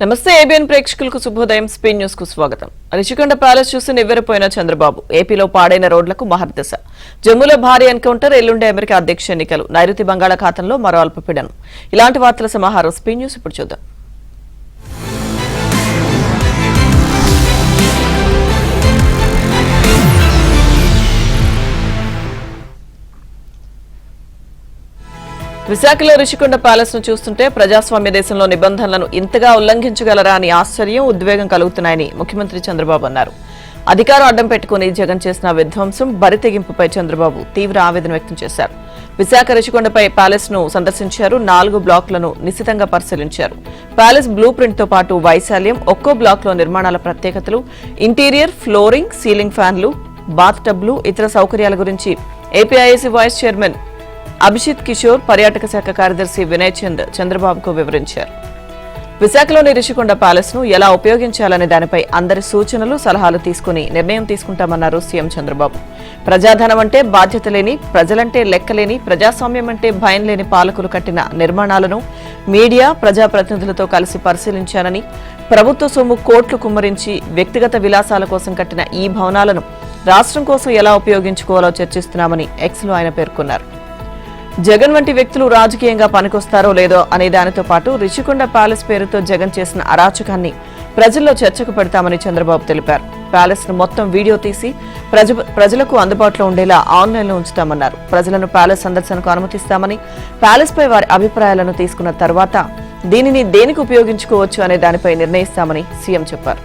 నమస్తే ఏబిఎన్ ప్రేక్షకులకు శుభోదయం. స్పీన్ న్యూస్ కు స్వాగతం. రిషికొండ ప్యాలెస్ చూసి నివ్వెరపోయిన చంద్రబాబు. ఏపీలో పాడైన రోడ్లకు మహర్దశ. జమ్మూలో భారీ ఎన్కౌంటర్, ఎల్లుండే అమెరికా అధ్యక్ష ఎన్నికలు, నైరుతి బంగాళాఖాతంలో మరో అల్పపీడనం. ఇలాంటి వార్తల సమాహారం స్పీన్ న్యూస్ ఇప్పుడు చూద్దాం. విశాఖలో రిషికొండ ప్యాలెస్ ను చూస్తుంటే ప్రజాస్వామ్య దేశంలో నిబంధనలను ఇంతగా ఉల్లంఘించగలరా అని ఆశ్చర్యం, ఉద్వేగం కలుగుతున్నాయని ముఖ్యమంత్రి చంద్రబాబు అన్నారు. అధికారం అడ్డం పెట్టుకుని జగన్ చేసిన విధ్వంసం, బరితెగింపుపై చంద్రబాబు తీవ్ర ఆవేదన వ్యక్తం చేశారు. విశాఖ రిషికొండపై ప్యాలెస్ ను సందర్శించారు. 4 బ్లాకులను నిశితంగా పరిశీలించారు. ప్యాలెస్ బ్లూ ప్రింట్ తో పాటు వైశాల్యం, ఒక్కో బ్లాక్ లో నిర్మాణాల ప్రత్యేకతలు, ఇంటీరియర్, ఫ్లోరింగ్, సీలింగ్ ఫ్యాన్లు, బాత్ టబ్లు, ఇతర సౌకర్యాల గురించి ఏపీఐఏసీ వైస్ చైర్మన్ అభిజిత్ కిషోర్, పర్యాటక శాఖ కార్యదర్శి వినయ్ చంద్ చంద్రబాబుకు వివరించారు. విశాఖలోని రిషికొండ ప్యాలెస్ ను ఎలా ఉపయోగించాలనే దానిపై అందరి సూచనలు, సలహాలు తీసుకుని నిర్ణయం తీసుకుంటామన్నారు సీఎం చంద్రబాబు. ప్రజాధనం అంటే బాధ్యత లేని, ప్రజలంటే లెక్కలేని, ప్రజాస్వామ్యం అంటే భయం లేని పాలకులు కట్టిన నిర్మాణాలను మీడియా, ప్రజాప్రతినిధులతో కలిసి పరిశీలించానని, ప్రభుత్వ సొమ్ము కోట్లు కుమ్మరించి వ్యక్తిగత విలాసాల కోసం కట్టిన ఈ భవనాలను రాష్ట్రం కోసం ఎలా ఉపయోగించుకోవాలో చర్చిస్తున్నామని ఎక్స్లో ఆయన పేర్కొన్నారు. జగన్ వంటి వ్యక్తులు రాజకీయంగా పనికొస్తారో లేదో అనే దానితో పాటు రిషికొండ ప్యాలెస్ పేరుతో జగన్ చేసిన అరాచకాన్ని ప్రజల్లో చర్చకు పెడతామని చంద్రబాబు తెలిపారు. ప్యాలెస్ ను మొత్తం వీడియో తీసి ప్రజలకు అందుబాటులో ఉండేలా ఆన్లైన్లో ఉంచుతామన్నారు. ప్రజలను ప్యాలెస్ సందర్శనకు అనుమతిస్తామని, ప్యాలెస్ పై వారి అభిప్రాయాలను తీసుకున్న తర్వాత దీనిని దేనికి ఉపయోగించుకోవచ్చు అనే దానిపై నిర్ణయిస్తామని సీఎం చెప్పారు.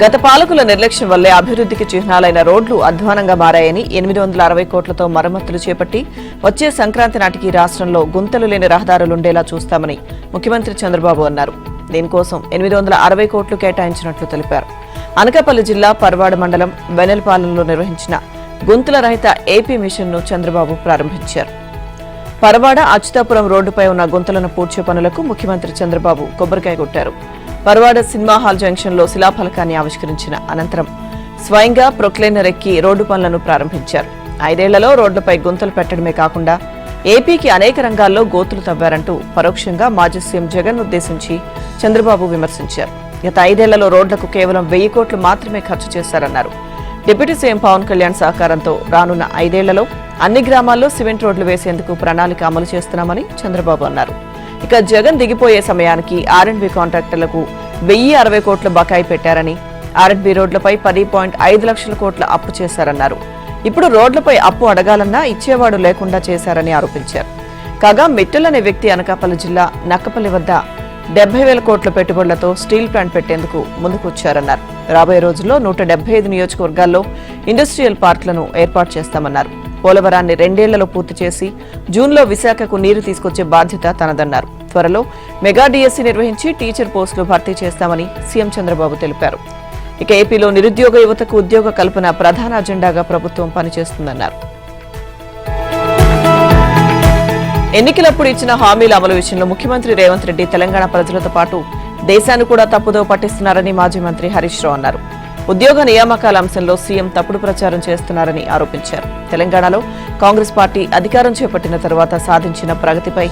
గత పాలకుల నిర్లక్ష్యం వల్లే అభివృద్ధికి చిహ్నాలైన రోడ్లు అధ్వానంగా మారాయని, 860 కోట్లతో మరమ్మతులు చేపట్టి వచ్చే సంక్రాంతి నాటికి రాష్ట్రంలో గుంతలు లేని రహదారులుండేలా చూస్తామని ముఖ్యమంత్రి చంద్రబాబు అన్నారు. దీనికోసం 860 కోట్లు కేటాయించినట్లు తెలిపారు. అనకాపల్లి జిల్లా పర్వాడ మండలం వెనల్పాలెంలో నిర్వహించిన గుంతల రహిత ఏపీ మిషన్ ను చంద్రబాబు ప్రారంభించారు. పర్వాడ అచ్యుతాపురం రోడ్డుపై ఉన్న గుంతలను పూడ్చే పనులకు ముఖ్యమంత్రి చంద్రబాబు కొబ్బరికాయ కొట్టారు. పర్వాడ సినిమా హాల్ జంక్షన్ లో శిలాఫలకాన్ని ఆవిష్కరించిన అనంతరం స్వయంగా ప్రొక్లైనర్ ఎక్కి రోడ్డు పనులను ప్రారంభించారు. 5 ఏళ్లలో రోడ్లపై గుంతలు పెట్టడమే కాకుండా ఏపీకి అనేక రంగాల్లో గోతులు తవ్వారంటూ పరోక్షంగా మాజీ సీఎం జగన్ ఉద్దేశించి చంద్రబాబు విమర్శించారు. గత 5 ఏళ్లలో రోడ్లకు కేవలం 1000 కోట్లు మాత్రమే ఖర్చు చేశారన్నారు. డిప్యూటీ సీఎం పవన్ కళ్యాణ్ సహకారంతో రానున్న 5 ఏళ్లలో అన్ని గ్రామాల్లో సిమెంట్ రోడ్లు వేసేందుకు ప్రణాళిక అమలు చేస్తున్నామని చంద్రబాబు అన్నారు. ఇక జగన్ దిగిపోయే సమయానికి R&B కాంట్రాక్టర్లకు 1060 కోట్ల బకాయి పెట్టారని, R&B రోడ్లపై 10.5 లక్షల కోట్ల అప్పు చేశారన్నారు. ఇప్పుడు రోడ్లపై అప్పు అడగాలన్నా ఇచ్చేవాడు లేకుండా చేశారని ఆరోపించారు. కాగా మిట్టల్ అనే వ్యక్తి అనకాపల్లి జిల్లా నక్కపల్లి వద్ద 70,000 కోట్ల పెట్టుబడులతో స్టీల్ ప్లాంట్ పెట్టేందుకు ముందుకొచ్చారన్నారు. రాబోయే రోజుల్లో 175 నియోజకవర్గాల్లో ఇండస్ట్రియల్ పార్కులను ఏర్పాటు చేస్తామన్నారు. పోలవరాన్ని 2 ఏళ్లలో పూర్తి చేసి జూన్లో విశాఖకు నీరు తీసుకొచ్చే బాధ్యత తనదన్నారు. త్వరలో మెగా డిఎస్సీ నిర్వహించి టీచర్ పోస్టులు భర్తీ చేస్తామని సీఎం చంద్రబాబు తెలిపారు. ఇక ఏపీలో నిరుద్యోగ యువతకు ఉద్యోగ కల్పన ప్రధాన అజెండాగా ప్రభుత్వం పనిచేస్తుందన్నారు. ఎన్నికలప్పుడు ఇచ్చిన హామీల అమలు విషయంలో ముఖ్యమంత్రి రేవంత్ రెడ్డి తెలంగాణ ప్రజలతో పాటు దేశాన్ని కూడా తప్పుదో పట్టిస్తున్నారని మాజీ మంత్రి హరీష్ రావు అన్నారు. ఉద్యోగ నియామకాల అంశంలో సీఎం తప్పుడు ప్రచారం చేస్తున్నారని ఆరోపించారు. తెలంగాణలో కాంగ్రెస్ పార్టీ అధికారం చేపట్టిన తర్వాత సాధించిన ప్రగతిపై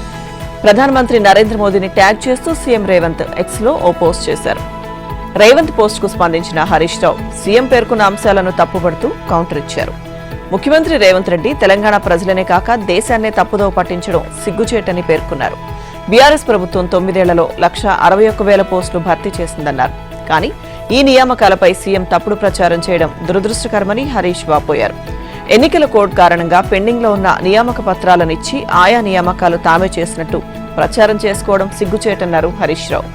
ప్రధానమంత్రి నరేంద్ర మోదీని ట్యాగ్ చేస్తూ సీఎం రేవంత్ ఎక్స్లో ఓ పోస్ట్ చేశారు. రేవంత్ పోస్ట్ కు స్పందించిన హరీష్ రావు సీఎం పేర్కొన్న అంశాలను తప్పుపడుతూ కౌంటర్ ఇచ్చారు. ముఖ్యమంత్రి రేవంత్ రెడ్డి తెలంగాణ ప్రజలనే కాక దేశాన్నే తప్పుదో పట్టించడం సిగ్గుచేటని పేర్కొన్నారు. బీఆర్ఎస్ ప్రభుత్వం 9 ఏళ్లలో 161,000 పోస్టులు భర్తీ చేసిందన్నారు. కానీ ఈ నియామకాలపై సీఎం తప్పుడు ప్రచారం చేయడం దురదృష్టకరమని హరీష్ వాపోయారు. ఎన్నికల కోడ్ కారణంగా పెండింగ్ లో ఉన్న నియామక పత్రాలనిచ్చి ఆయా నియామకాలు తామే చేసినట్టు ప్రచారం చేసుకోవడం సిగ్గుచేటన్నారు హరీష్ రావు.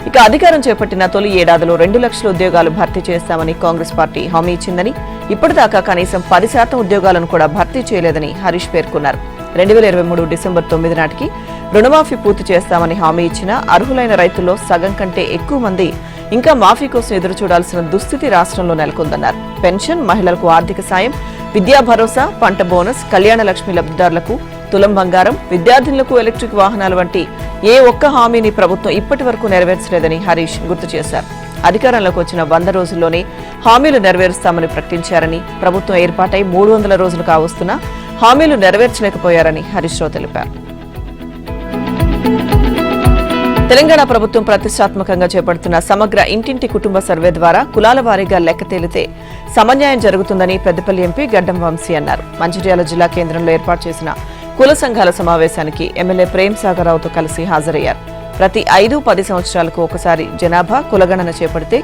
ఇక అధికారం చేపట్టిన తొలి ఏడాదిలో 2 లక్షల ఉద్యోగాలు భర్తీ చేస్తామని కాంగ్రెస్ పార్టీ హామీ ఇచ్చిందని, ఇప్పటిదాకా కనీసం 10% ఉద్యోగాలను కూడా భర్తీ చేయలేదని హరీష్ పేర్కొన్నారు. 2023 డిసెంబర్ 9 నాటికి రుణమాఫీ పూర్తి చేస్తామని హామీ ఇచ్చిన అర్హులైన రైతుల్లో సగం కంటే ఎక్కువ మంది ఇంకా మాఫీ కోసం ఎదురు చూడాల్సిన దుస్థితి రాష్ట్రంలో నెలకొందన్నారు. పెన్షన్, మహిళలకు ఆర్థిక సాయం, విద్యా భరోసా, పంట బోనస్, కళ్యాణ లక్ష్మి లబ్ధిదారులకు తులం బంగారం, విద్యార్థినులకు ఎలక్ట్రిక్ వాహనాల వంటి ఏ ఒక్క హామీని ప్రభుత్వం ఇప్పటి వరకు నెరవేర్చలేదని హరీష్ గుర్తు చేశారు. అధికారంలోకి వచ్చిన 100 రోజుల్లోనే హామీలు నెరవేరుస్తామని ప్రకటించారని, ప్రభుత్వం ఏర్పాటై 300 రోజులు కావస్తున్నా హామీలు నెరవేర్చలేకపోయారని హరీష్ రావు తెలిపారు. తెలంగాణ ప్రభుత్వం ప్రతిష్టాత్మకంగా చేపడుతున్న సమగ్ర ఇంటింటి కుటుంబ సర్వే ద్వారా కులాల వారీగా లెక్క తేలితే సమన్యాయం జరుగుతుందని పెద్దపల్లి ఎంపీ గడ్డం వంశీ అన్నారు. మంచిర్యాల జిల్లా కేంద్రంలో ఏర్పాటు చేసిన కుల సంఘాల సమావేశానికి ఎమ్మెల్యే ప్రేమ్ సాగర్ రావుతో కలిసి హాజరయ్యారు. ప్రతి 5-10 సంవత్సరాలకు ఒకసారి జనాభా కులగణన చేపడితే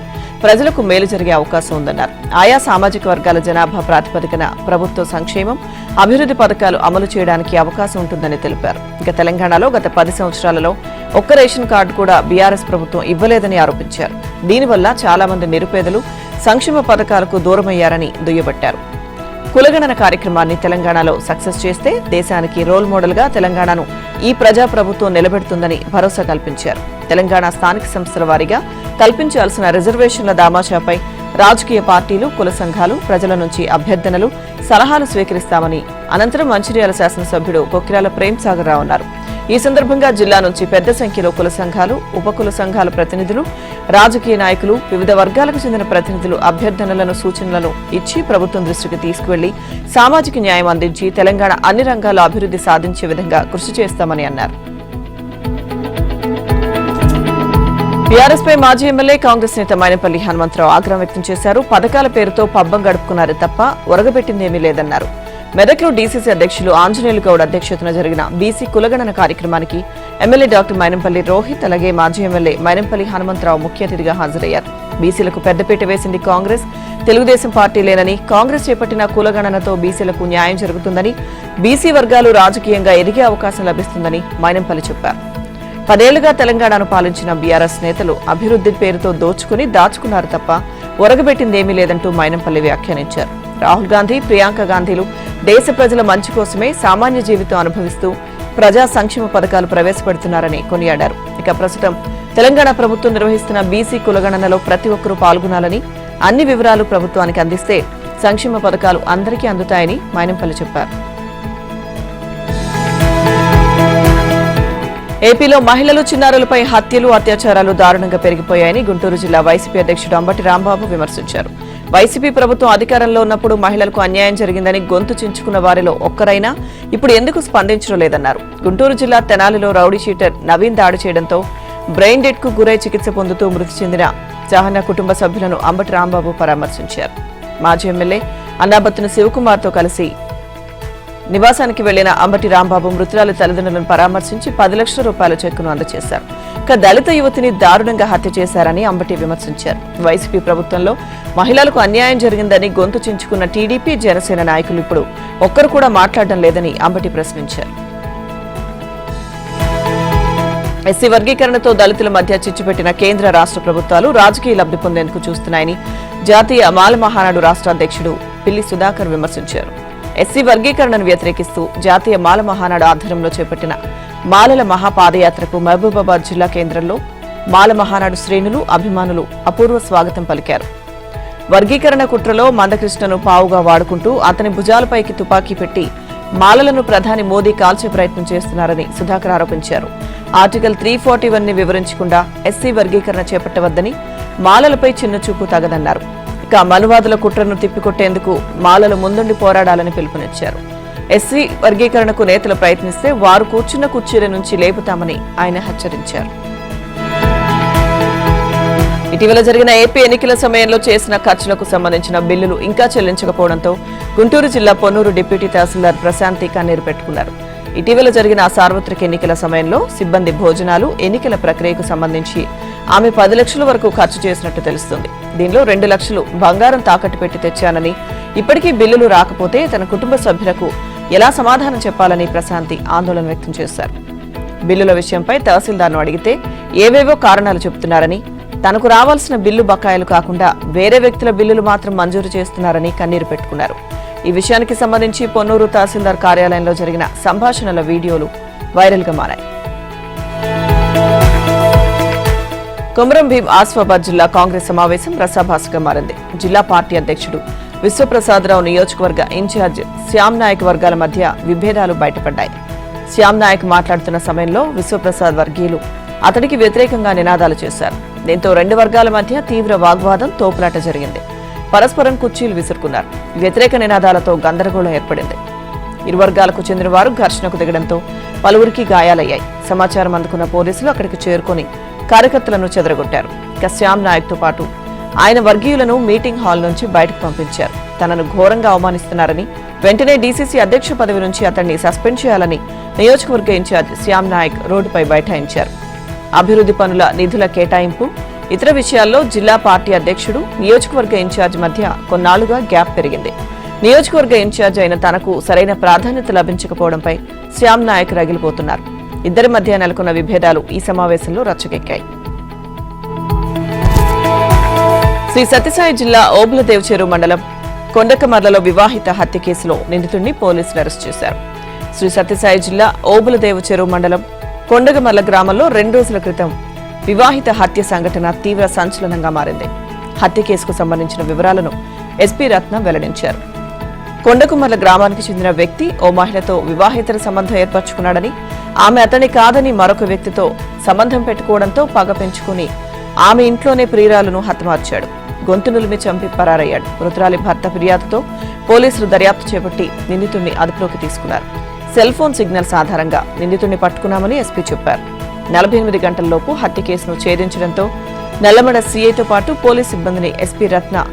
ప్రజలకు మేలు జరిగే అవకాశం ఉందన్నారు. ఆయా సామాజిక వర్గాల జనాభా ప్రాతిపదికన ప్రభుత్వ సంక్షేమం, అభివృద్ధి పథకాలు అమలు చేయడానికి అవకాశం ఉంటుందని తెలిపారు. ఇక తెలంగాణలో గత 10 సంవత్సరాలలో ఒక్క రేషన్ కార్డు కూడా బీఆర్ఎస్ ప్రభుత్వం ఇవ్వలేదని ఆరోపించారు. దీనివల్ల చాలా మంది నిరుపేదలు సంక్షేమ పథకాలకు దూరమయ్యారని దుయ్యబట్టారు. కులగణన కార్యక్రమాన్ని తెలంగాణలో సక్సెస్ చేస్తే దేశానికి రోల్ మోడల్ గా తెలంగాణను ఈ ప్రజాప్రభుత్వం నిలబెడుతుందని భరోసా కల్పించారు. తెలంగాణ స్థానిక సంస్థల వారీగా కల్పించాల్సిన రిజర్వేషన్ల దామాషాపై రాజకీయ పార్టీలు, కుల సంఘాలు ప్రజల నుంచి అభ్యర్థనలు, సలహాలు స్వీకరిస్తామని అనంతరం మంచిర్యాల శాసనసభ్యుడు కొక్కిరాల ప్రేమ్ సాగర్ రావు అన్నారు. ఈ సందర్భంగా జిల్లా నుంచి పెద్ద సంఖ్యలో కుల సంఘాలు, ఉపకుల సంఘాల ప్రతినిధులు, రాజకీయ నాయకులు, వివిధ వర్గాలకు చెందిన ప్రతినిధులు అభ్యర్థనలను, సూచనలను ఇచ్చి ప్రభుత్వం దృష్టికి తీసుకువెళ్లి సామాజిక న్యాయం అందించి తెలంగాణ అన్ని రంగాల్లో అభివృద్ధి సాధించే విధంగా కృషి చేస్తామని అన్నారు. బీఆర్ఎస్ పై మాజీ ఎమ్మెల్యే కాంగ్రెస్ నేత మైనంపల్లి హనుమంతరావు ఆగ్రహం వ్యక్తం చేశారు. పథకాల పేరుతో పబ్బం గడుపుకున్నారే తప్ప ఒరగబెట్టిందేమీ లేదన్నారు. మెదక్లో డీసీసీ అధ్యక్షులు ఆంజనేయులు గౌడ్ అధ్యక్షతన జరిగిన బీసీ కులగణన కార్యక్రమానికి ఎమ్మెల్యే డాక్టర్ మైనంపల్లి రోహిత్, అలాగే మాజీ ఎమ్మెల్యే మైనంపల్లి హనుమంతరావు ముఖ్య అతిథిగా హాజరయ్యారు. బీసీలకు పెద్దపీట వేసింది కాంగ్రెస్, తెలుగుదేశం పార్టీలేనని, కాంగ్రెస్ చేపట్టిన కులగణనతో బీసీలకు న్యాయం జరుగుతుందని, బీసీ వర్గాలు రాజకీయంగా ఎదిగే అవకాశం లభిస్తుందని మైనంపల్లి చెప్పారు. 10 ఏళ్లుగా తెలంగాణను పాలించిన బీఆర్ఎస్ నేతలు అభివృద్ధి పేరుతో దోచుకుని దాచుకున్నారు తప్ప ఒరగబెట్టిందేమీ లేదంటూ మైనంపల్లి వ్యాఖ్యానించారు. రాహుల్ గాంధీ, ప్రియాంక గాంధీలు దేశ ప్రజల మంచి కోసమే సామాన్య జీవితం అనుభవిస్తూ ప్రజా సంక్షేమ పథకాలు ప్రవేశపెడుతున్నారని కొనియాడారు. ఇక ప్రస్తుతం తెలంగాణ ప్రభుత్వం నిర్వహిస్తున్న బీసీ కులగణనలో ప్రతి ఒక్కరూ పాల్గొనాలని, అన్ని వివరాలు ప్రభుత్వానికి అందిస్తే సంక్షేమ పథకాలు అందరికీ అందుతాయని మైనంపల్లి చెప్పారు. ఏపీలో మహిళలు, చిన్నారులపై హత్యలు, అత్యాచారాలు దారుణంగా పెరిగిపోయాయని గుంటూరు జిల్లా వైసీపీ అధ్యక్షుడు అంబటి రాంబాబు విమర్శించారు. వైసీపీ ప్రభుత్వం అధికారంలో ఉన్నప్పుడు మహిళలకు అన్యాయం జరిగిందని గొంతు చించుకున్న వారిలో ఒక్కరైనా ఇప్పుడు ఎందుకు స్పందించడం లేదన్నారు. గుంటూరు జిల్లా తెనాలిలో రౌడీ షీటర్ నవీన్ దాడి చేయడంతో బ్రెయిన్ డెడ్ కు గురై చికిత్స పొందుతూ మృతి చెందిన జహన్న కుటుంబ సభ్యులను అంబటి రాంబాబు పరామర్శించారు. మాజీ ఎమ్మెల్యే అన్నాబత్తున శివకుమార్తో కలిసి నివాసానికి వెళ్లిన అంబటి రాంబాబు మృతురాలి తల్లిదండ్రులను పరామర్శించి 10 లక్షల రూపాయల చెక్కును అందజేశారు. ఇక దళిత యువతిని దారుణంగా హత్య చేశారని అంబటి విమర్శించారు. వైసీపీ ప్రభుత్వంలో మహిళలకు అన్యాయం జరిగిందని గొంతు చించుకున్న టీడీపీ, జనసేన నాయకులు ఇప్పుడు ఒక్కరు కూడా మాట్లాడడం లేదని అంబటి ప్రశ్నించారు. ఎస్సీ వర్గీకరణతో దళితుల మధ్య చిచ్చుపెట్టిన కేంద్ర, రాష్ట్ర ప్రభుత్వాలు రాజకీయ లబ్ధి పొందేందుకు చూస్తున్నాయని జాతీయ మాల మహానాడు రాష్ట్ర అధ్యక్షుడు పిల్లి సుధాకర్ విమర్శించారు. ఎస్సీ వర్గీకరణను వ్యతిరేకిస్తూ జాతీయ మాల మహానాడు ఆధ్వర్యంలో చేపట్టిన మాలల మహాపాదయాత్రకు మహబూబాబాద్ జిల్లా కేంద్రంలో మాల మహానాడు శ్రేణులు, అభిమానులు అపూర్వ స్వాగతం పలికారు. వర్గీకరణ కుట్రలో మందకృష్ణను పావుగా వాడుకుంటూ అతని భుజాలపైకి తుపాకీ పెట్టి మాలలను ప్రధాని మోదీ కాల్చే ప్రయత్నం చేస్తున్నారని సుధాకర్ ఆరోపించారు. ఆర్టికల్ 341ని వివరించకుండా ఎస్సీ వర్గీకరణ చేపట్టవద్దని, మాలలపై చిన్నచూపు తగదన్నారు. ఇక మనువాదుల కుట్రను తిప్పికొట్టేందుకు మాలలు ముందుండి పోరాడాలని పిలుపునిచ్చారు. ఎస్సీ వర్గీకరణకు నేతలు ప్రయత్నిస్తే వారు కూర్చున్న కుర్చీల నుంచి లేపుతామని ఆయన హెచ్చరించారు. ఇటీవల జరిగిన ఏపీ ఎన్నికల సమయంలో చేసిన ఖర్చులకు సంబంధించిన బిల్లులు ఇంకా చెల్లించకపోవడంతో గుంటూరు జిల్లా పొన్నూరు డిప్యూటీ తహసీల్దార్ ప్రశాంతి కన్నీరు పెట్టుకున్నారు. ఇటీవల జరిగిన సార్వత్రిక ఎన్నికల సమయంలో సిబ్బంది భోజనాలు, ఎన్నికల ప్రక్రియకు సంబంధించి ఆమె 10 లక్షల వరకు ఖర్చు చేసినట్టు తెలుస్తుంది. దీనిలో 2 లక్షలు బంగారం తాకట్టు పెట్టి తెచ్చానని, ఇప్పటికీ బిల్లులు రాకపోతే తన కుటుంబ సభ్యులకు ఎలా సమాధానం చెప్పాలని ప్రశాంతి ఆందోళన వ్యక్తం చేశారు. బిల్లుల విషయంపై తహసీల్దార్ను అడిగితే ఏవేవో కారణాలు చెబుతున్నారని, తనకు రావాల్సిన బిల్లు బకాయిలు కాకుండా వేరే వ్యక్తుల బిల్లులు మాత్రం మంజూరు చేస్తున్నారని కన్నీరు పెట్టుకున్నారు. ఈ విషయానికి సంబంధించి పొన్నూరు తహసీల్దార్ కార్యాలయంలో జరిగిన సంభాషణల వీడియోలు వైరల్గా మారాయి. కొమరం భీం ఆసిఫాబాద్ జిల్లా కాంగ్రెస్ సమావేశం రసాభాసగా మారింది. జిల్లా పార్టీ అధ్యక్షుడు విశ్వప్రసాదరావు, నియోజకవర్గ ఇన్ఛార్జ్ శ్యామ్ నాయక్ వర్గాల మధ్య విభేదాలు బయటపడ్డాయి. శ్యామ్ నాయక్ మాట్లాడుతున్న సమయంలో విశ్వప్రసాద్ వర్గీయులు అతడికి వ్యతిరేకంగా నినాదాలు చేశారు. దీంతో 2 వర్గాల మధ్య తీవ్ర వాగ్వాదం, తోపులాట జరిగింది. పరస్పరం కుర్చీలు విసురుకున్నారు. వ్యతిరేక నినాదాలతో గందరగోళం ఏర్పడింది. ఇరు వర్గాలకు చెందిన వారు ఘర్షణకు దిగడంతో పలువురికి గాయాలయ్యాయి. సమాచారం అందుకున్న పోలీసులు అక్కడికి చేరుకుని కార్యకర్తలను చెదరగొట్టారు. ఇక శ్యామ్ నాయక్ తో పాటు ఆయన వర్గీయులను మీటింగ్ హాల్ నుంచి బయటకు పంపించారు. తనను ఘోరంగా అవమానిస్తున్నారని, వెంటనే డీసీసీ అధ్యక్ష పదవి నుంచి అతన్ని సస్పెండ్ చేయాలని నియోజకవర్గ ఇన్ఛార్జ్ శ్యామ్ నాయక్ రోడ్డుపై బైఠాయించారు. అభివృద్ధి పనుల నిధుల కేటాయింపు, ఇతర విషయాల్లో జిల్లా పార్టీ అధ్యక్షుడు, నియోజకవర్గ ఇన్ఛార్జ్ మధ్య కొన్నాళ్లుగా గ్యాప్ పెరిగింది. నియోజకవర్గ ఇన్ఛార్జ్ అయిన తనకు సరైన ప్రాధాన్యత లభించకపోవడంపై శ్యామ్ నాయక్ రగిలిపోతున్నారు. ఇద్దరి మధ్య నెలకొన్న విభేదాలు ఈ సమావేశంలో రచ్చకెక్కాయి. శ్రీ సత్యసాయి జిల్లా ఓబులదేవ్ చెరువు మండలం కొండకమర్లలో వివాహిత హత్య కేసులో నిందితుడిని పోలీసులు అరెస్ట్ చేశారు. శ్రీ సత్యసాయి జిల్లా ఓబులదేవ్ చెరువు మండలం కొండకమర్ల గ్రామంలో 2 రోజుల క్రితం వివాహిత హత్య సంఘటన తీవ్ర సంచలనంగా మారింది. హత్య కేసుకు సంబంధించిన వివరాలను ఎస్పీ రత్నం వెల్లడించారు. కొండకుమర్ల గ్రామానికి చెందిన వ్యక్తి ఓ మహిళతో వివాహేతర సంబంధం ఏర్పరచుకున్నాడని, ఆమె అతని కాదని మరొక వ్యక్తితో సంబంధం పెట్టుకోవడంతో పగ పెంచుకుని ఆమె ఇంట్లోనే ప్రియురాలను హతమార్చాడు. గొంతునులిమి చంపి పరారయ్యాడు. మృతురాలి భర్త ఫిర్యాదుతో పోలీసులు దర్యాప్తు చేపట్టి నిందితుడిని అదుపులోకి తీసుకున్నారు. సెల్ ఫోన్ సిగ్నల్స్ ఆధారంగా నిందితుడిని పట్టుకున్నామని ఎస్పీ చెప్పారు. 48 గంటల్లోపు హత్య కేసును ఛేదించడంతో నల్లమడ సీఐతో పాటు పోలీసు సిబ్బందిని ఎస్పీ రత్న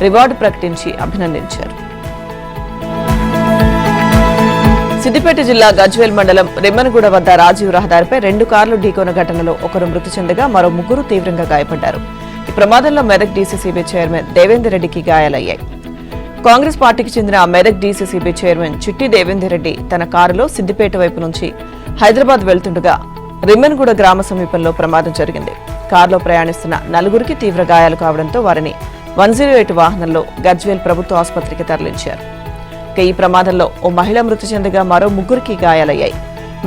రివార్డు ప్రకటించి అభినందించారు. సిద్దిపేట జిల్లా గజ్వేల్ మండలం రెమ్మనగూడ వద్ద రాజీవ్ రహదారిపై 2 కార్లు ఢీకొన్న ఘటనలో ఒకరు మృతి చెందగా మరో 3 తీవ్రంగా గాయపడ్డారు. ఈ ప్రమాదంలో మెదక్ డీసీసీబీ చైర్మన్ దేవేందర్ రెడ్డికి గాయాలయ్యాయి. కాంగ్రెస్ పార్టీకి చెందిన మెదక్ డీసీసీబీ చైర్మన్ చిట్టి దేవేందర్ రెడ్డి తన కారులో సిద్దిపేట వైపు నుంచి హైదరాబాద్ వెళ్తుండగా రెమ్మనగూడ గ్రామ సమీపంలో ప్రమాదం జరిగింది. కారులో ప్రయాణిస్తున్న 4గురికి తీవ్ర గాయాలు కావడంతో వారిని 108 వాహనంలో గజ్వేల్ ప్రభుత్వ ఆసుపత్రికి తరలించారు. ఈ ప్రమాదంలో ఓ మహిళ మృతి చెందగా మరో 3గురికి గాయాలయ్యాయి.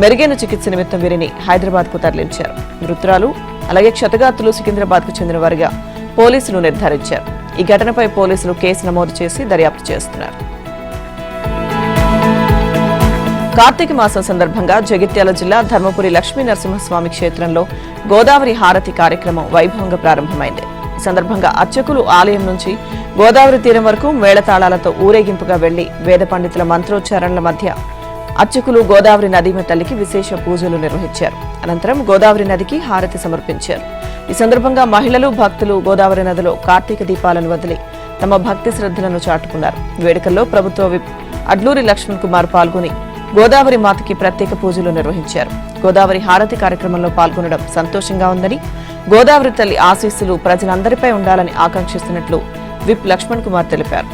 మెరుగైన చికిత్స నిమిత్తం వీరిని హైదరాబాద్ కు తరలించారు. మృతురాలు అలాగే క్షతగాత్రులు సికింద్రాబాద్ కు చెందిన వారిగా పోలీసులు నిర్ధారించారు. ఈ ఘటనపై పోలీసులు కేసు నమోదు చేసి దర్యాప్తు చేస్తున్నారు. కార్తీక మాసం సందర్భంగా జగిత్యాల జిల్లా ధర్మపురి లక్ష్మీ నరసింహస్వామి క్షేత్రంలో గోదావరి హారతి కార్యక్రమం వైభవంగా ప్రారంభమైంది. ఈ సందర్భంగా అర్చకులు ఆలయం నుంచి గోదావరి తీరం వరకు మేళతాళాలతో ఊరేగింపుగా వెళ్లి వేద పండితుల మంత్రోచ్చారణల మధ్య అర్చకులు గోదావరి నదీమ తల్లికి విశేష పూజలు నిర్వహించారు. అనంతరం గోదావరి నదికి హారతి సమర్పించారు. ఈ సందర్భంగా మహిళలు, భక్తులు గోదావరి నదిలో కార్తీక దీపాలను వదిలి తమ భక్తి శ్రద్ధలను చాటుకున్నారు. వేడుకల్లో ప్రభుత్వ విప్ అడ్లూరి లక్ష్మణ్ కుమార్ పాల్గొని గోదావరి మాతకి ప్రత్యేక పూజలు నిర్వహించారు. గోదావరి హారతి కార్యక్రమంలో పాల్గొనడం సంతోషంగా ఉందని, గోదావరి తల్లి ఆశీస్సులు ప్రజలందరిపై ఉండాలని ఆకాంక్షిస్తున్నట్లు విప్ లక్ష్మణ్ కుమార్ తెలిపారు.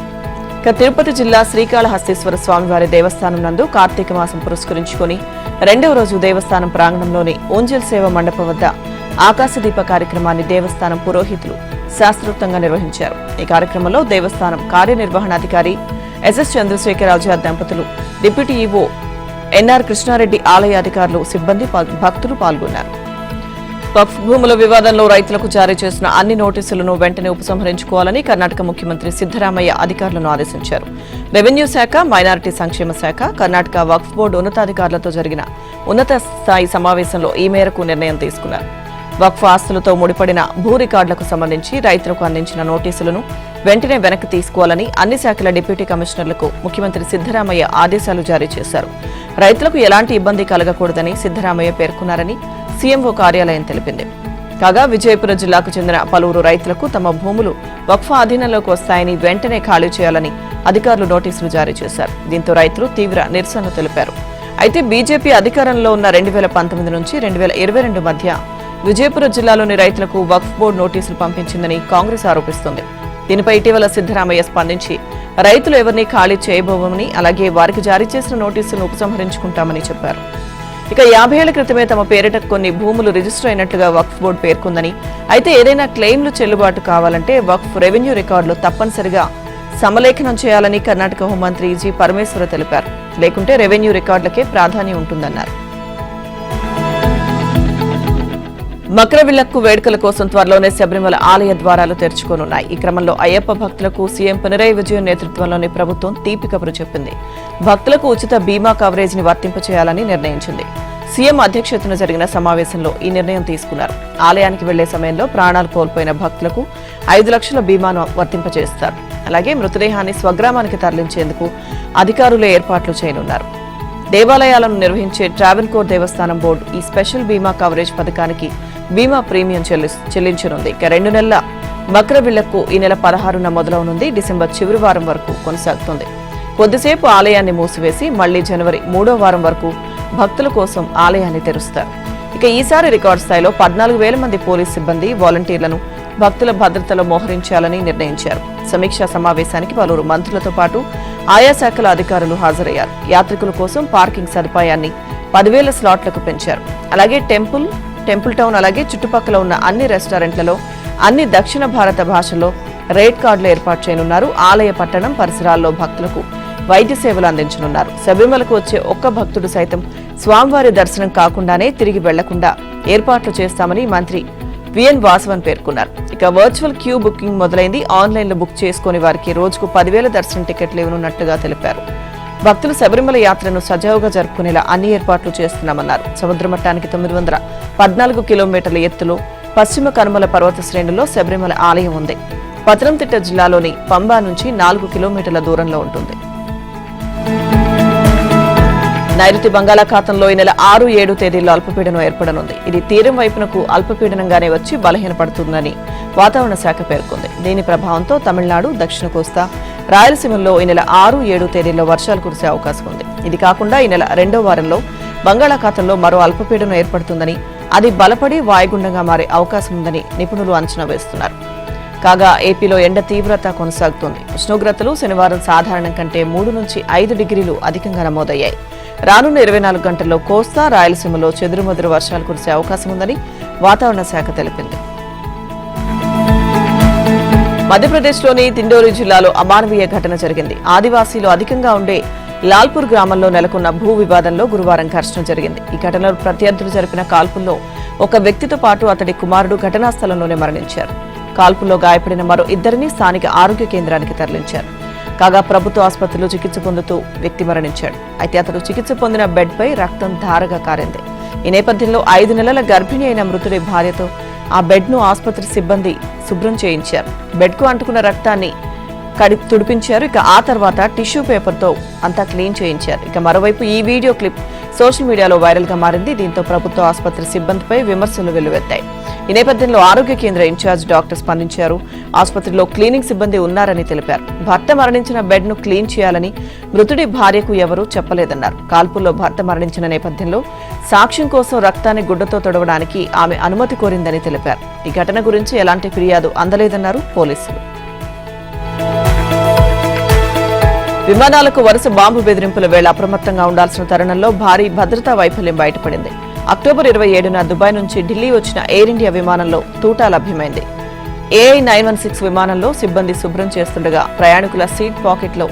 తిరుపతి జిల్లా శ్రీకాళహస్తీశ్వర స్వామివారి దేవస్థానం నందు కార్తీక మాసం పురస్కరించుకుని 2వ రోజు దేవస్థానం ప్రాంగణంలోని ఓంజల్ సేవ మండపం వద్ద ఆకాశదీప కార్యక్రమాన్ని దేవస్థానం పురోహితులు శాస్త్రోక్తంగా నిర్వహించారు. ఈ కార్యక్రమంలో దేవస్థానం కార్యనిర్వహణాధికారి ఎస్ఎస్ చంద్రశేఖరాజు దంపతులు, డిప్యూటీ ఈవో ఎన్ఆర్ కృష్ణారెడ్డి, ఆలయ అధికారులు, సిబ్బంది, భక్తులు పాల్గొన్నారు. వక్ఫ్ భూముల వివాదంలో రైతులకు జారీ చేసిన అన్ని నోటీసులను వెంటనే ఉపసంహరించుకోవాలని కర్ణాటక ముఖ్యమంత్రి సిద్దరామయ్య అధికారులను ఆదేశించారు. రెవెన్యూ శాఖ, మైనారిటీ సంక్షేమ శాఖ, కర్ణాటక వక్ఫ్ బోర్డు ఉన్నతాధికారులతో జరిగిన ఉన్నత స్థాయి సమావేశంలో ఈ మేరకు నిర్ణయం తీసుకున్నారు. వక్ఫ్ ఆస్తులతో ముడిపడిన భూ రికార్డులకు సంబంధించి రైతులకు అందించిన నోటీసులను వెంటనే వెనక్కి తీసుకోవాలని అన్ని శాఖల డిప్యూటీ కమిషనర్లకు ముఖ్యమంత్రి సిద్దరామయ్య ఆదేశాలు జారీ చేశారు. రైతులకు ఎలాంటి ఇబ్బంది కలగకూడదని సిద్దరామయ్య పేర్కొన్నారని సీఎంఓ కార్యాలయం తెలిపింది. కాగా విజయపురం జిల్లాకు చెందిన పలువురు రైతులకు తమ భూములు వక్ఫ్ అధీనంలోకి వస్తాయని వెంటనే ఖాళీ చేయాలని అధికారులు నోటీసులు జారీ చేశారు. దీంతో రైతులు తీవ్ర నిరసనలు తెలిపారు. అయితే బీజేపీ అధికారంలో ఉన్న 2019 నుంచి 2022 మధ్య విజయపురం జిల్లాలోని రైతులకు వక్ఫ్ బోర్డు నోటీసులు పంపించిందని కాంగ్రెస్ ఆరోపిస్తోంది. దీనిపై ఇటీవల సిద్దరామయ్య స్పందించి రైతులు ఎవరిని ఖాళీ చేయబోవని, అలాగే వారికి జారీ చేసిన నోటీసులను ఉపసంహరించుకుంటామని చెప్పారు. ఇక 50 ఏళ్ల క్రితమే తమ పేరిట కొన్ని భూములు రిజిస్టర్ అయినట్లుగా వక్ఫ్ బోర్డు పేర్కొందని, అయితే ఏదైనా క్లెయిమ్లు చెల్లుబాటు కావాలంటే వక్ఫ్ రెవెన్యూ రికార్డులు తప్పనిసరిగా సమలేఖనం చేయాలని కర్ణాటక హోంమంత్రి జి పరమేశ్వర తెలిపారు. లేకుంటే రెవెన్యూ రికార్డులకే ప్రాధాన్యం ఉంటుందన్నారు. మకరవిలక్కు వేడుకల కోసం త్వరలోనే శబరిమల ఆలయ ద్వారాలు తెరుచుకోనున్నాయి. ఈ క్రమంలో అయ్యప్ప భక్తులకు సీఎం పినరయి విజయన్ నేతృత్వంలోని ప్రభుత్వం తీపి కబురు చెప్పింది. భక్తులకు ఉచిత బీమా కవరేజ్ ని వర్తింపచేయాలని నిర్ణయించింది. సీఎం అధ్యక్షతన జరిగిన సమావేశంలో ఈ నిర్ణయం తీసుకున్నారు. ఆలయానికి వెళ్లే సమయంలో ప్రాణాలు కోల్పోయిన భక్తులకు 5 లక్షల బీమాను వర్తింపజేస్తారు. అలాగే మృతదేహాన్ని స్వగ్రామానికి తరలించేందుకు అధికారులే ఏర్పాట్లు చేయనున్నారు. దేవాలయాలను నిర్వహించే ట్రావెన్కోర్ దేవస్థానం బోర్డు ఈ స్పెషల్ బీమా కవరేజ్ పథకానికి బీమా ప్రీమియం చెల్లించనుంది. ఇక 2 నెలల బక్రవిళ్లకు ఈ నెల 16న మొదలవనుంది. డిసెంబర్ చివరి వారం వరకు కొనసాగుతుంది. కొద్దిసేపు ఆలయాన్ని మూసివేసి మళ్లీ జనవరి 3వ వారం వరకు భక్తుల కోసం ఆలయాన్ని తెరుస్తారు. ఇక ఈసారి రికార్డు స్థాయిలో 14,000 మంది పోలీస్ సిబ్బంది, వాలంటీర్లను భక్తుల భద్రతలో మోహరించాలని నిర్ణయించారు. సమీక్షా సమావేశానికి పలువురు మంత్రులతో పాటు ఆయా శాఖల అధికారులు హాజరయ్యారు. యాత్రికుల కోసం పార్కింగ్ సదుపాయాన్ని 10,000 స్లాట్లకు పెంచారు. అలాగే టెంపుల్ టౌన్ అలాగే చుట్టుపక్కల ఉన్న అన్ని రెస్టారెంట్లలో అన్ని దక్షిణ భారత భాషల్లో రేట్ కార్డులు ఏర్పాటు చేయనున్నారు. ఆలయ పట్టణం పరిసరాల్లో భక్తులకు వైద్య సేవలు అందించనున్నారు. శబరిమలకు వచ్చే ఒక్క భక్తుడు సైతం స్వామివారి దర్శనం కాకుండానే తిరిగి వెళ్లకుండా ఏర్పాట్లు చేస్తామని మంత్రి విఎన్ వాసవన్ పేర్కొన్నారు. ఇక వర్చువల్ క్యూ బుకింగ్ మొదలైంది. ఆన్లైన్లో బుక్ చేసుకునే వారికి రోజుకు 10,000 దర్శన టికెట్లు ఇవ్వనున్నట్టుగా తెలిపారు. భక్తులు శబరిమల యాత్రను సజావుగా జరుపుకునేలా అన్ని ఏర్పాట్లు చేస్తున్నామన్నారు. సముద్ర మట్టానికి 914 కిలోమీటర్ల ఎత్తులో పశ్చిమ కనుమల పర్వత శ్రేణుల్లో శబరిమల ఆలయం ఉంది. పతనంతిట్ట జిల్లాలోని పంబా నుంచి 4 కిలోమీటర్ల దూరంలో ఉంటుంది. నైరుతి బంగాళాఖాతంలో ఈ నెల 6, 7 తేదీల్లో అల్పపీడనం ఏర్పడనుంది. ఇది తీరం వైపునకు అల్పపీడనంగానే వచ్చి బలహీనపడుతుందని వాతావరణ శాఖ పేర్కొంది. దీని ప్రభావంతో తమిళనాడు, దక్షిణ కోస్తా, రాయలసీమల్లో ఈ నెల 6, 7 తేదీల్లో వర్షాలు కురిసే అవకాశం ఉంది. ఇది కాకుండా ఈ నెల 2వ వారంలో బంగాళాఖాతంలో మరో అల్పపీడనం ఏర్పడుతుందని, అది బలపడి వాయుగుండంగా మారే అవకాశం ఉందని నిపుణులు అంచనా వేస్తున్నారు. కాగా ఏపీలో ఎండ తీవ్రత కొనసాగుతోంది. ఉష్ణోగ్రతలు శనివారం సాధారణం కంటే 3 నుంచి 5 డిగ్రీలు అధికంగా నమోదయ్యాయి. రానున్న 24 గంటల్లో కోస్తా, రాయలసీమలో చెదురుమదురు వర్షాలు కురిసే అవకాశం ఉందని వాతావరణ శాఖ తెలిపింది. మధ్యప్రదేశ్లోని దిండోరి జిల్లాలో అమానవీయ ఘటన జరిగింది. ఆదివాసీలు అధికంగా ఉండే లాల్పూర్ గ్రామంలో నెలకొన్న భూ వివాదంలో గురువారం ఘర్షణ జరిగింది. ఈ ఘటనలో ప్రత్యర్థులు జరిపిన కాల్పుల్లో ఒక వ్యక్తితో పాటు అతడి కుమారుడు ఘటనా స్థలంలోనే మరణించారు. కాల్పుల్లో గాయపడిన మరో 2 స్థానిక ఆరోగ్య కేంద్రానికి తరలించారు. కాగా ప్రభుత్వ ఆసుపత్రిలో చికిత్స పొందుతూ వ్యక్తి మరణించాడు. అయితే అతడు చికిత్స పొందిన బెడ్పై రక్తం ధారగా కారింది. ఈ నేపథ్యంలో 5 నెలల గర్భిణి అయిన మృతుడి భార్యతో ఆ బెడ్ను ఆసుపత్రి సిబ్బంది శుభ్రం చేయించారు. బెడ్కు అంటుకున్న రక్తాన్ని తుడిపించారు. ఇక ఆ తర్వాత టిష్యూ పేపర్తో అంతా క్లీన్ చేయించారు. ఇక మరోవైపు ఈ వీడియో క్లిప్ సోషల్ మీడియాలో వైరల్ గా మారింది. దీంతో ప్రభుత్వ ఆసుపత్రి సిబ్బందిపై విమర్శలు వెల్లువెత్తాయి. ఈ నేపథ్యంలో ఆరోగ్య కేంద్ర ఇన్ఛార్జ్ డాక్టర్ స్పందించారు. ఆసుపత్రిలో క్లీనింగ్ సిబ్బంది ఉన్నారని తెలిపారు. భర్త మరణించిన బెడ్ ను క్లీన్ చేయాలని మృతుడి భార్యకు ఎవరూ చెప్పలేదన్నారు. కాల్పుల్లో భర్త మరణించిన నేపథ్యంలో సాక్ష్యం కోసం రక్తాన్ని గుడ్డతో తొడవడానికి ఆమె అనుమతి కోరిందని తెలిపారు. ఈ ఘటన గురించి ఎలాంటి ఫిర్యాదు అందలేదన్నారు పోలీసులు. విమానాలకు వరుస బాంబు బెదిరింపుల వేళ అప్రమత్తంగా ఉండాల్సిన తరుణంలో భారీ భద్రతా వైఫల్యం బయటపడింది. అక్టోబర్ 27న దుబాయ్ నుంచి ఢిల్లీ వచ్చిన ఎయిర్ ఇండియా విమానంలో తూటా లభ్యమైంది. AI 916 విమానంలో సిబ్బంది శుభ్రం చేస్తుండగా ప్రయాణికుల సీట్ పాకెట్లో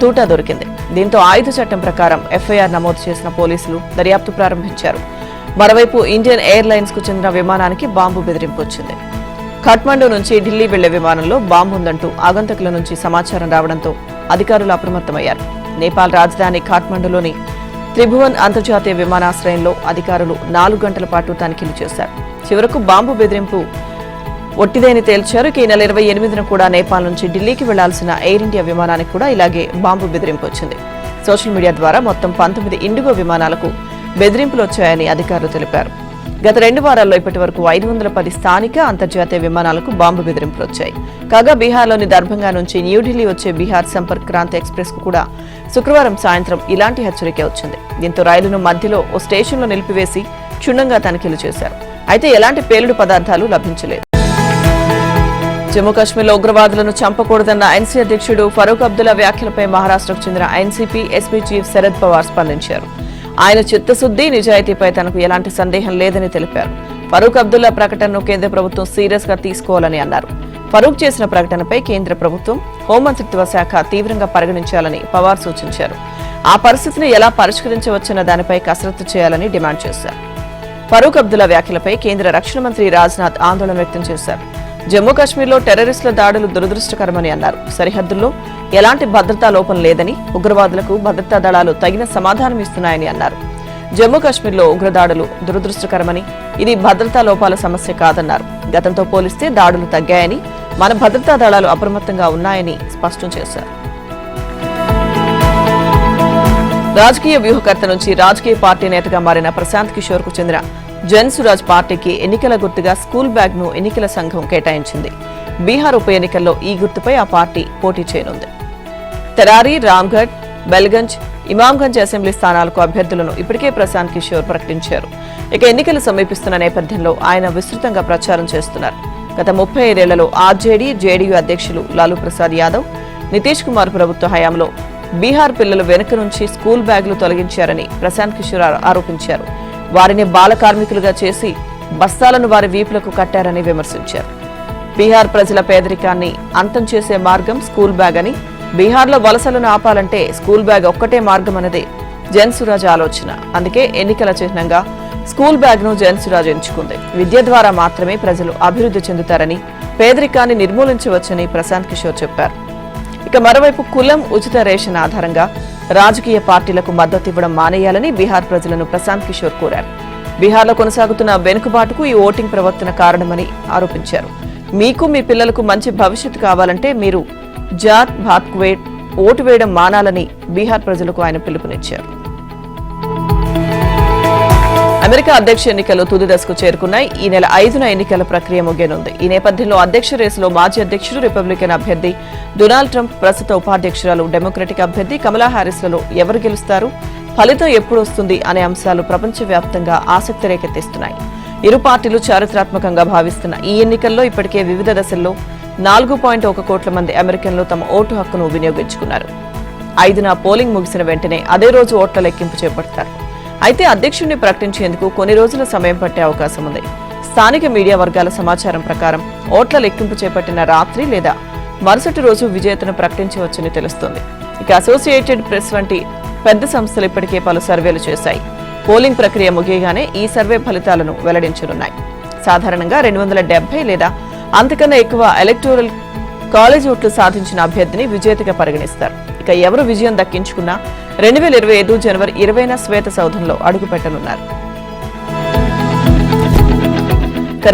తూటా దొరికింది. దీంతో ఆయుధ చట్టం ప్రకారం FIR నమోదు చేసిన పోలీసులు దర్యాప్తు ప్రారంభించారు. మరోవైపు ఇండియన్ ఎయిర్లైన్స్ కు చెందిన విమానానికి బాంబు బెదిరింపు వచ్చింది. ఖాట్మండు నుంచి ఢిల్లీ వెళ్లే విమానంలో బాంబు ఉందంటూ ఆగంతకుల నుంచి సమాచారం రావడంతో అధికారులు అప్రమత్తమయ్యారు. నేపాల్ రాజధాని ఖాట్మండులోని త్రిభువన్ అంతర్జాతీయ విమానాశ్రయంలో అధికారులు 4 గంటల పాటు తనిఖీలు చేశారు. చివరకు బాంబు బెదిరింపు ఒట్టిదేని తేల్చారు. ఈ నెల 28న కూడా నేపాల్ నుంచి ఢిల్లీకి వెళ్లాల్సిన ఎయిర్ ఇండియా విమానానికి కూడా ఇలాగే బాంబు బెదిరింపు వచ్చింది. సోషల్ మీడియా ద్వారా మొత్తం 19 ఇండిగో విమానాలకు బెదిరింపులు వచ్చాయని అధికారులు తెలిపారు. గత 2 వారాల్లో ఇప్పటి వరకు 510 స్థానిక, అంతర్జాతీయ విమానాలకు బాంబు బెదిరింపులు వచ్చాయి. కాగా బీహార్లోని దర్భంగా నుంచి న్యూఢిల్లీ వచ్చే బీహార్ సంపర్క్ క్రాంతి ఎక్స్ప్రెస్ కు కూడా శుక్రవారం సాయంత్రం ఇలాంటి హెచ్చరిక వచ్చింది. దీంతో రైలును మధ్యలో ఓ స్టేషన్లో నిలిపివేసి క్షుణ్ణంగా తనిఖీలు చేశారు. అయితే ఎలాంటి పేలుడు పదార్థాలు లభించలేదు. జమ్మూ కాశ్మీర్లో ఉగ్రవాదులను చంపకూడదన్న ఎన్సీ అధ్యక్షుడు ఫరూక్ అబ్దుల్లా వ్యాఖ్యలపై మహారాష్ట్రకు చెందిన NCP SP chief Sharad Pawar స్పందించారు. ఆయన చిత్తశుద్ది, నిజాయితీపై తనకు ఎలాంటి సందేహం లేదని తెలిపారు. ఫరూక్ అబ్దుల్లా ప్రకటనను కేంద్ర ప్రభుత్వం సీరియస్ గా తీసుకోవాలని అన్నారు. ఫరూక్ చేసిన ప్రకటనపై కేంద్ర ప్రభుత్వం, హోంమంత్రిత్వ శాఖ తీవ్రంగా పరిగణించాలని పవార్ సూచించారు. ఆ పరిస్థితిని ఎలా పరిష్కరించవచ్చన్న దానిపై కసరత్తు చేయాలని డిమాండ్ చేశారు. ఫరూక్ అబ్దుల్లా వ్యాఖ్యలపై కేంద్ర రక్షణ మంత్రి రాజ్నాథ్ ఆందోళన వ్యక్తం చేశారు. జమ్మూ కాశ్మీర్లో టెర్రరిస్టుల దాడులు దురదృష్టకరమని అన్నారు. సరిహద్దుల్లో ఎలాంటి భద్రతా లోపం లేదని, ఉగ్రవాదులకు భద్రతా దళాలు తగిన సమాధానం ఇస్తున్నాయని అన్నారు. జమ్మూ కాశ్మీర్లో ఉగ్రదాడులు దురదృష్టకరమని, ఇది భద్రతా లోపాల సమస్య కాదన్నారు. గతంతో పోలిస్తే దాడులు తగ్గాయని, మన భద్రతా దళాలు అప్రమత్తంగా ఉన్నాయని స్పష్టం చేశారు. రాజకీయ వ్యూహకర్త నుంచి రాజకీయ పార్టీ నేతగా మారిన ప్రశాంత్ కిషోర్ కు చెందిన జన్సురాజ్ పార్టీకి ఎన్నికల గుర్తుగా స్కూల్ బ్యాగ్ ను ఎన్నికల సంఘం కేటాయించింది. బీహార్ ఉప ఎన్నికల్లో ఈ గుర్తుపై ఆ పార్టీ పోటీ చేయనుంది. తెరారి, రామ్గఢ్, బెల్గంజ్, ఇమాంగంజ్ అసెంబ్లీ స్థానాలకు అభ్యర్థులను ఇప్పటికే ప్రశాంత్ కిషోర్ ప్రకటించారు. ఇక ఎన్నికలు సమీపిస్తున్న నేపథ్యంలో ఆయన విస్తృతంగా ప్రచారం చేస్తున్నారు. గత 35 ఏళ్లలో ఆర్జేడీ, జేడీయూ అధ్యక్షులు లాలూ ప్రసాద్ యాదవ్, నితీష్ కుమార్ ప్రభుత్వ హయాంలో బీహార్ పిల్లలు వెనుక నుంచి స్కూల్ బ్యాగులు తొలగించారని ప్రశాంత్ కిషోర్ ఆరోపించారు. వారిని బాల కార్మికులుగా చేసి బస్తాలను వారి వీపులకు కట్టారని విమర్శించారు. బీహార్ ప్రజల పేదరికాన్ని అంతం చేసే మార్గం స్కూల్ బ్యాగ్ అని, బీహార్లో వలసలను ఆపాలంటే స్కూల్ బ్యాగ్ ఒక్కటే మార్గం అన్నదే జన్సురాజ్ ఆలోచన. అందుకే ఎన్నికల చిహ్నంగా స్కూల్ బ్యాగ్ ను జన్సురాజ్ ఎంచుకుంది. విద్య ద్వారా మాత్రమే ప్రజలు అభివృద్ధి చెందుతారని, పేదరికాన్ని నిర్మూలించవచ్చని ప్రశాంత్ కిషోర్ చెప్పారు. ఇక మరోవైపు కులం, ఉచిత రేషన్ ఆధారంగా రాజకీయ పార్టీలకు మద్దతు ఇవ్వడం మానేయాలని బీహార్ ప్రజలను ప్రశాంత్ కిషోర్ కోరారు. బీహార్లో కొనసాగుతున్న వెనుకబాటుకు ఈ ఓటింగ్ ప్రవర్తన కారణమని ఆరోపించారు. మీకు, మీ పిల్లలకు మంచి భవిష్యత్తు కావాలంటే మీరు జాత్ భాత్కు ఓటు వేయడం మానాలని బీహార్ ప్రజలకు ఆయన పిలుపునిచ్చారు. అమెరికా అధ్యక్ష ఎన్నికలు తుది దశకు చేరుకున్నాయి. ఈ నెల 5న ఎన్నికల ప్రక్రియ ముగియనుంది. ఈ నేపథ్యంలో అధ్యక్ష రేసులో మాజీ అధ్యక్షుడు రిపబ్లికన్ అభ్యర్థి డొనాల్డ్ ట్రంప్, ప్రస్తుత ఉపాధ్యక్షురాలు డెమోక్రటిక్ అభ్యర్థి కమలా హారిస్లలో ఎవరు గెలుస్తారు, ఫలితం ఎప్పుడు వస్తుంది అనే అంశాలు ప్రపంచవ్యాప్తంగా ఆసక్తి రేకెత్తిస్తున్నాయి. ఇరు పార్టీలు చారిత్రాత్మకంగా భావిస్తున్న ఈ ఎన్నికల్లో ఇప్పటికే వివిధ దశల్లో 4.1 కోట్ల మంది అమెరికన్లు తమ ఓటు హక్కును వినియోగించుకున్నారు. 5న పోలింగ్ ముగిసిన వెంటనే అదే రోజు ఓట్ల లెక్కింపు చేపడతారు. అయితే అధ్యక్షుడిని ప్రకటించేందుకు కొన్ని రోజుల సమయం పట్టే అవకాశం ఉంది. స్థానిక మీడియా వర్గాల సమాచారం ప్రకారం ఓట్ల లెక్కింపు చేపట్టిన రాత్రి లేదా మరుసటి రోజు విజేతను ప్రకటించవచ్చని తెలుస్తోంది. ఇక అసోసియేటెడ్ ప్రెస్ వంటి పెద్ద సంస్థలు ఇప్పటికే పలు సర్వేలు చేశాయి. పోలింగ్ ప్రక్రియ ముగియగానే ఈ సర్వే ఫలితాలను వెల్లడించనున్నాయి. సాధారణంగా 270 లేదా అంతకన్నా ఎక్కువ ఎలక్టోరల్ కాలేజ్ ఓట్లు సాధించిన అభ్యర్థిని విజేతగా పరిగణిస్తారు. ఇక ఎవరు విజయం దక్కించుకున్నా 2025 జనవరి 20న శ్వేత సౌధంలో అడుగుపెట్టనున్నారు.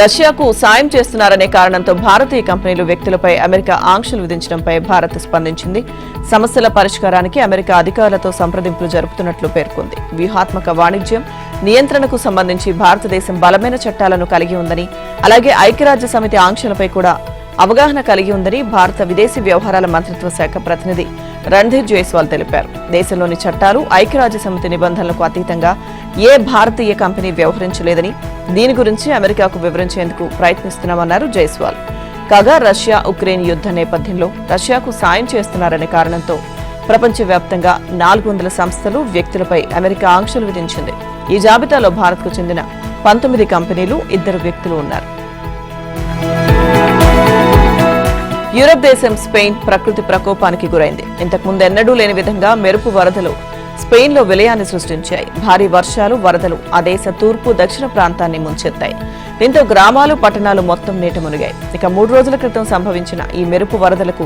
రష్యాకు సాయం చేస్తున్నారనే కారణంతో భారతీయ కంపెనీలు, వ్యక్తులపై అమెరికా ఆంక్షలు విధించడంపై భారత్ స్పందించింది. సమస్యల పరిష్కారానికి అమెరికా అధికారులతో సంప్రదింపులు జరుపుతున్నట్లు పేర్కొంది. వ్యూహాత్మక వాణిజ్యం నియంత్రణకు సంబంధించి భారతదేశం బలమైన చట్టాలను కలిగి ఉందని, అలాగే ఐక్యరాజ్య సమితి ఆంక్షలపై కూడా అవగాహన కలిగి ఉందని భారత విదేశీ వ్యవహారాల మంత్రిత్వ శాఖ ప్రతినిధి రణ్ధీర్ జైస్వాల్ తెలిపారు. దేశంలోని చట్టాలు, ఐక్యరాజ్య సమితి నిబంధనలకు అతీతంగా ఏ భారతీయ కంపెనీ వ్యవహరించలేదని, దీని గురించి అమెరికాకు వివరించేందుకు ప్రయత్నిస్తున్నామన్నారు జైస్వాల్. కాగా రష్యా ఉక్రెయిన్ యుద్ధ నేపథ్యంలో రష్యాకు సాయం చేస్తున్నారనే కారణంతో ప్రపంచవ్యాప్తంగా 400 సంస్థలు, వ్యక్తులపై అమెరికా ఆంక్షలు విధించింది. ఈ జాబితాలో భారత్కు చెందిన 19 కంపెనీలు, 2 వ్యక్తులు ఉన్నారు. యూరప్ దేశం స్పెయిన్ ప్రకృతి ప్రకోపానికి గురైంది. ఇంతకుముందెన్నడూ లేని విధంగా మెరుపు వరదలు స్పెయిన్లో విలయాన్ని సృష్టించాయి. భారీ వర్షాలు, వరదలు ఆ దేశ తూర్పు, దక్షిణ ప్రాంతాన్ని ముంచెత్తాయి. దీంతో గ్రామాలు, పట్టణాలు మొత్తం నీట మునిగాయి. ఇక 3 రోజుల క్రితం సంభవించిన ఈ మెరుపు వరదలకు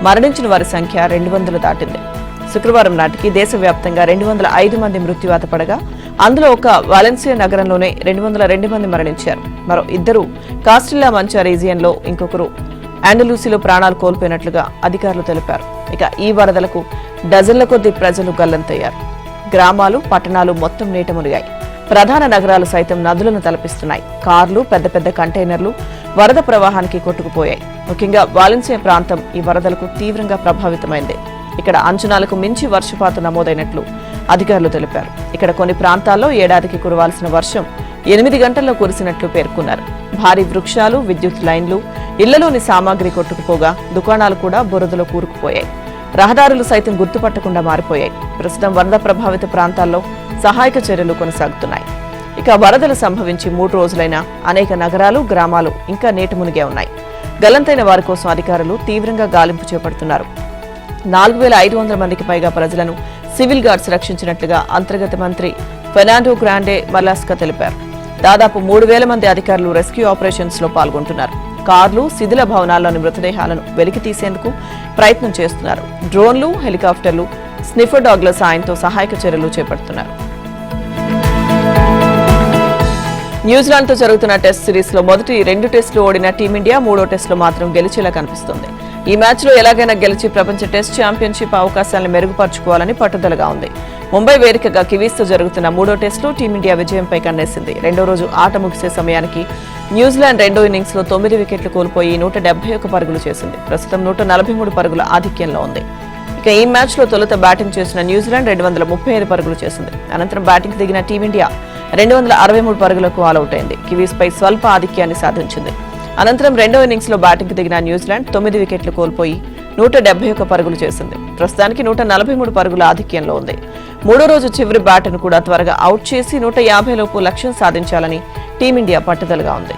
మరణించిన వారి సంఖ్య 200 దాటింది. శుక్రవారం నాటికి దేశవ్యాప్తంగా 205 మంది మృత్యువాత పడగా, అందులో ఒక వాలెన్సియా నగరంలోనే 202 మంది మరణించారు. మరో 2 కాస్టిల్లా మంచా రీజియన్లో, ఇంకొకరు ఆండలూసిలో ప్రాణాలు కోల్పోయినట్లుగా అధికారులు తెలిపారు. ఇక ఈ వరదలకు డజన్ల కొద్దీ ప్రజలు గల్లంతయ్యారు. గ్రామాలు, పట్టణాలు మొత్తం నీట మునిగాయి. ప్రధాన నగరాలు సైతం నదులను తలపిస్తున్నాయి. కార్లు, పెద్ద పెద్ద కంటైనర్లు వరద ప్రవాహానికి కొట్టుకుపోయాయి. ముఖ్యంగా వాలెన్సియా ప్రాంతం ఈ వరదలకు తీవ్రంగా ప్రభావితమైంది. ఇక్కడ అంచనాలకు మించి వర్షపాతం నమోదైనట్లు అధికారులు తెలిపారు. ఇక్కడ కొన్ని ప్రాంతాల్లో ఏడాదికి కురవాల్సిన వర్షం 8 గంటల్లో కురిసినట్లు పేర్కొన్నారు. భారీ వృక్షాలు, విద్యుత్ లైన్లు, ఇళ్లలోని సామాగ్రి కొట్టుకుపోగా దుకాణాలు కూడా బురదలో కూరుకుపోయాయి. రహదారులు సైతం గుర్తుపట్టకుండా మారిపోయాయి. ప్రస్తుతం వరద ప్రభావిత ప్రాంతాల్లో సహాయక చర్యలు కొనసాగుతున్నాయి. ఇక వరదలు సంభవించి 3 రోజులైనా అనేక నగరాలు, గ్రామాలు ఇంకా నీట మునిగే ఉన్నాయి. గల్లంతైన వారి కోసం అధికారులు తీవ్రంగా గాలింపు చేపడుతున్నారు. 4500 మందికి పైగా ప్రజలను సివిల్ గార్డ్స్ రక్షించినట్లుగా అంతర్గత మంత్రి ఫెర్నాండో గ్రాండే మర్లాస్కా తెలిపారు. దాదాపు 3000 మంది అధికారులు రెస్క్యూ ఆపరేషన్స్ లో పాల్గొంటున్నారు. కార్లు, శిథిల భవనాల్లోని మృతదేహాలను వెలికి తీసేందుకు ప్రయత్నం చేస్తున్నారు. డ్రోన్లు, హెలికాప్టర్లు, స్నిఫర్ డాగ్ల సాయంతో సహాయక చర్యలు చేపడుతున్నారు. న్యూజిలాండ్తో జరుగుతున్న టెస్ట్ సిరీస్ లో మొదటి 2 టెస్టులు ఓడిన టీమిండియా 3వ టెస్టులో మాత్రం గెలిచేలా కనిపిస్తోంది. ఈ మ్యాచ్లో ఎలాగైనా గెలిచి ప్రపంచ టెస్ట్ ఛాంపియన్షిప్ అవకాశాలను మెరుగుపరుచుకోవాలని పట్టుదలగా ఉంది. ముంబై వేదికగా కివీస్తో జరుగుతున్న 3వ టెస్టులో టీమిండియా విజయంపై కన్నేసింది. రెండో రోజు ఆట ముగిసే సమయానికి న్యూజిలాండ్ రెండో ఇన్నింగ్స్లో 9 వికెట్లు కోల్పోయి 171 పరుగులు చేసింది. ప్రస్తుతం 143 పరుగుల ఆధిక్యంలో ఉంది. ఇక ఈ మ్యాచ్లో తొలుత బ్యాటింగ్ చేసిన న్యూజిలాండ్ 235 పరుగులు చేసింది. అనంతరం బ్యాటింగ్ దిగిన టీమిండియా 263 పరుగులకు ఆలౌట్ అయింది. కివీస్పై స్వల్ప ఆధిక్యాన్ని సాధించింది. అనంతరం రెండో ఇన్నింగ్స్లో బ్యాటింగ్ దిగిన న్యూజిలాండ్ 9 వికెట్లు కోల్పోయి 171 పరుగులు చేసింది. ప్రస్తుతానికి 143 పరుగుల ఆధిక్యంలో ఉంది. మూడో రోజు చివరి బ్యాట్ను కూడా త్వరగా అవుట్ చేసి 150 లోపు లక్ష్యం సాధించాలని టీమిండియా పట్టుదలగా ఉంది.